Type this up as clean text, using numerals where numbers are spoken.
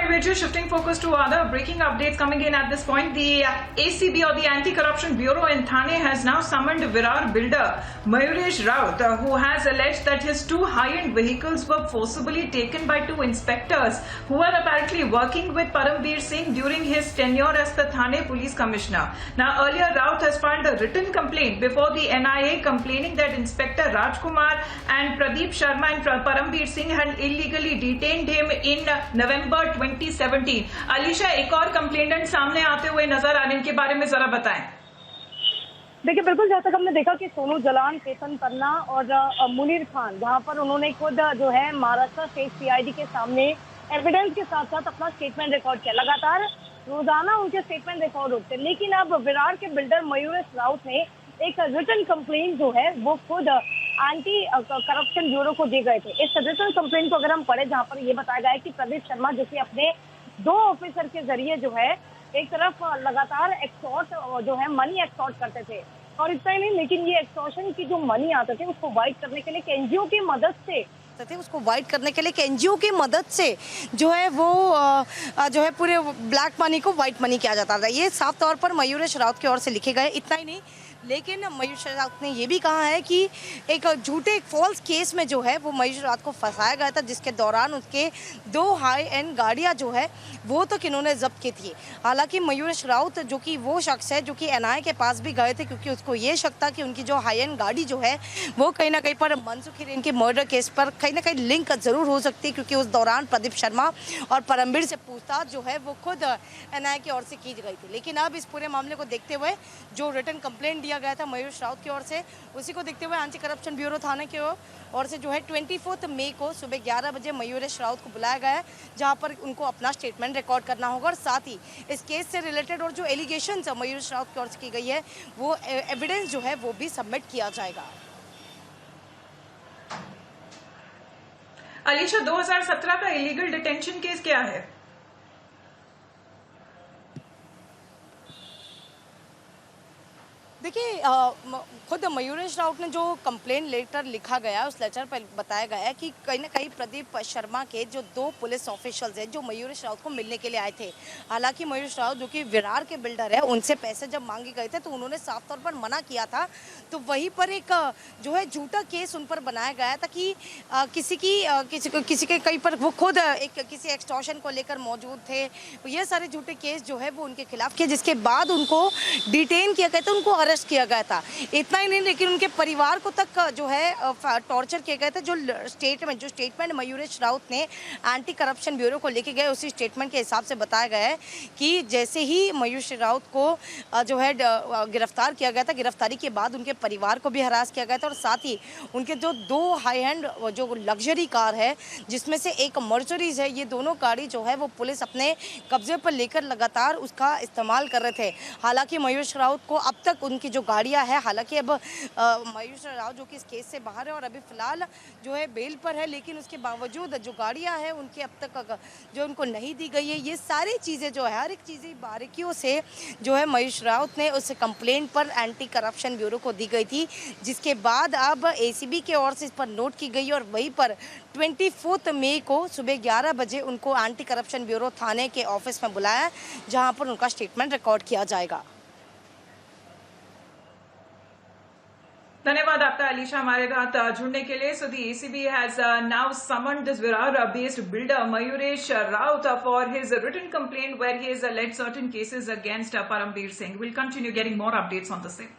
we're just shifting focus to other breaking updates coming in at this point. The ACB or the Anti-Corruption Bureau in Thane has now summoned Virar builder Mayuresh Raut, who has alleged that his two high-end vehicles were forcibly taken by two inspectors who were apparently working with Parambir Singh during his tenure as the Thane Police Commissioner. Now, earlier Raut has filed a written complaint before the NIA complaining that Inspector Rajkumar and Pradeep Sharma and Parambir Singh had illegally detained him in November 2017. Alisha, एक और complainant सामने आते हुए नजर आ रहे हैं, इनके बारे में जरा बताएं। देखिए, बिल्कुल जहाँ तक हमने देखा कि सोनू जलान, केतन पन्ना और मुनीर खान, जहाँ पर उन्होंने खुद जो है महाराष्ट्र स्टेट सीआईडी के सामने एविडेंस के साथ साथ अपना स्टेटमेंट रिकॉर्ड किया। लगातार रोजाना उनके स्टेटमेंट रिकॉर्ड होते हैं, लेकिन अब विरार के बिल्डर मयूरेश राउत ने एक रिटन कंप्लेंट जो है वो खुद एंटी करप्शन ब्यूरो को दिए गए थे। इस रिटन कंप्लेंट को अगर हम पढ़े, जहाँ पर ये बताया गया है कि प्रदीप शर्मा जो कि अपने दो ऑफिसर के जरिए जो है एक तरफ लगातार एक्सटॉर्ट जो है मनी एक्सटॉर्ट करते थे, और इतना ही नहीं, लेकिन ये एक्सटॉर्शन की जो मनी आते थे उसको वाइट करने के लिए एक एनजीओ की मदद से एनजीओ की मदद से जो है वो जो है पूरे ब्लैक मनी को व्हाइट मनी किया जाता था। ये साफ तौर पर मयूरेश राउत की ओर से लिखे गए। इतना ही नहीं, लेकिन मयूरेश राउत ने ये भी कहा है कि एक झूठे फॉल्स केस में जो है वो मयूरेश राउत को फंसाया गया था, जिसके दौरान उसके दो हाई एंड गाड़ियां जो है वो तो इन्होंने जब्त की थी। हालांकि मयूरेश राउत जो कि वो शख्स है जो कि एनआईए के पास भी गए थे, क्योंकि उसको ये शक था कि उनकी जो हाई एंड गाड़ी जो है वो कहीं ना कहीं पर मनसुख हिरेन के मर्डर केस पर कहीं ना कहीं लिंक जरूर हो सकती है, क्योंकि उस दौरान प्रदीप शर्मा और परमबीर से पूछताछ जो है वो खुद एनआईए की ओर से की गई थी। लेकिन अब इस पूरे मामले को देखते हुए जो रिटन कंप्लेंट दिया गया था मयूरेश राउत की ओर से, उसी को देखते हुए एंटी करप्शन ब्यूरो थाने की ओर से जो है 24 मई को सुबह 11 बजे मयूरेश राउत को बुलाया गया है, जहां पर उनको अपना स्टेटमेंट रिकॉर्ड करना होगा और साथ ही इस केस से रिलेटेड और जो एलिगेशन मयूरेश राउत की ओर से की गई है वो एविडेंस जो है वो भी सबमिट किया जाएगा। अलीशा, 2017 का इलीगल डिटेंशन केस क्या है? देखिए, खुद मयूरेश राउत ने जो कंप्लेंट लेटर लिखा गया उस लेटर पर बताया गया है कि कहीं ना कहीं प्रदीप शर्मा के जो दो पुलिस ऑफिशियल्स हैं जो मयूरेश राउत को मिलने के लिए आए थे। हालांकि मयूरेश राउत जो कि विरार के बिल्डर है, उनसे पैसे जब मांगे गए थे तो उन्होंने साफ तौर पर मना किया था। तो वहीं पर एक जो है झूठा केस उन पर बनाया गया था कि किसी के कहीं पर वो खुद किसी एक्सटॉर्शन को लेकर मौजूद थे। ये सारे झूठे केस जो है वो उनके खिलाफ किए, जिसके बाद उनको डिटेन किया गया था, उनको अरेस्ट किया गया था। इतना ही नहीं, लेकिन उनके परिवार को तक जो है टॉर्चर किए गए थे। जो स्टेटमेंट मयूरेश राउत ने एंटी करप्शन ब्यूरो को लेके गए, उसी स्टेटमेंट के हिसाब से बताया गया है कि जैसे ही मयूरेश राउत को जो है गिरफ्तार किया गया था, गिरफ्तारी के बाद उनके परिवार को भी हरास किया गया था और साथ ही उनके जो दो हाई एंड जो लग्जरी कार है, जिसमें से एक मर्सडीज है, ये दोनों गाड़ी जो है वो पुलिस अपने कब्जे पर लेकर लगातार उसका इस्तेमाल कर रहे थे। हालांकि मयूरेश राउत को अब तक उनकी जो गाड़ियां है, हालांकि अब मयूरेश राउत जो कि इस केस से बाहर है और अभी फिलहाल जो है बेल पर है, लेकिन उसके बावजूद जो गाड़ियां हैं उनकी अब तक जो उनको नहीं दी गई है। ये सारी चीज़ें जो है हर एक चीज़ें बारीकियों से जो है मयूरेश राउत ने उस कंप्लेंट पर एंटी करप्शन ब्यूरो को दी गई थी, जिसके बाद अब एसीबी के ओर से इस पर नोट की गई और वहीं पर 24 मई को सुबह 11 बजे उनको एंटी करप्शन ब्यूरो थाने के ऑफिस में बुलाया, जहाँ पर उनका स्टेटमेंट रिकॉर्ड किया जाएगा। धन्यवाद आपका अलीशा हमारे साथ जुड़ने के लिए। So the ACB has now summoned this Virar-based builder Mayuresh Raut for his written complaint where he has alleged certain cases against Parambir Singh. We'll continue getting more updates on the same.